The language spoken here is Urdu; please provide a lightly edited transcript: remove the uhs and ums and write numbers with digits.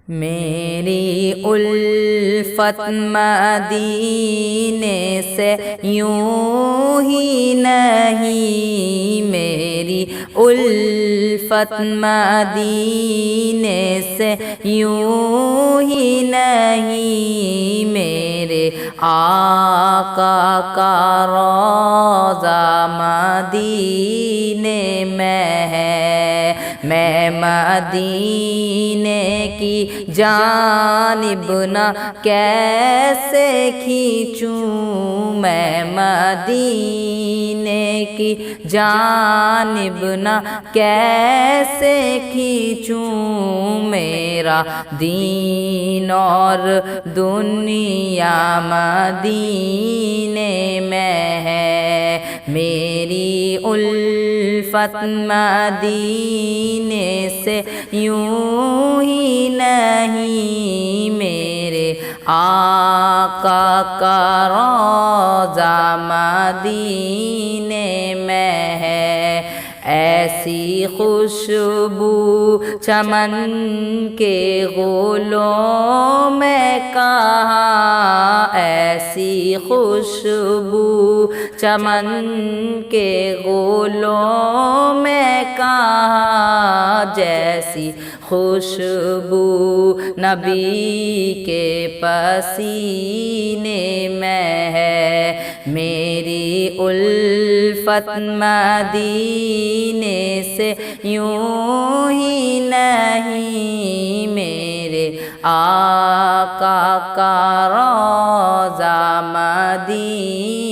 میری الفت مدینے سے یوں ہی نہیں، میری الفت مدینے سے یوں ہی نہیں، میرے آقا کا روضہ مدینے میں ہے، میں مدینے کی جانب نہ کیسے کھینچوں، میں مدینے کی جانب نہ کیسے کھینچوں، میرا دین اور دنیا مدینے میں ہے، میری الفت مدینے سے یوں ہی نہیں، میرے آقا کا روضہ مدینے میں ہے، ایسی خوشبو چمن کے غولوں میں کہاں، ایسی خوشبو چمن کے غولوں میں کہاں، جیسی خوشبو نبی کے پسینے میں ہے، میری الفت مدینے سے یوں ہی نہیں، میرے آقا کا روضہ مدینے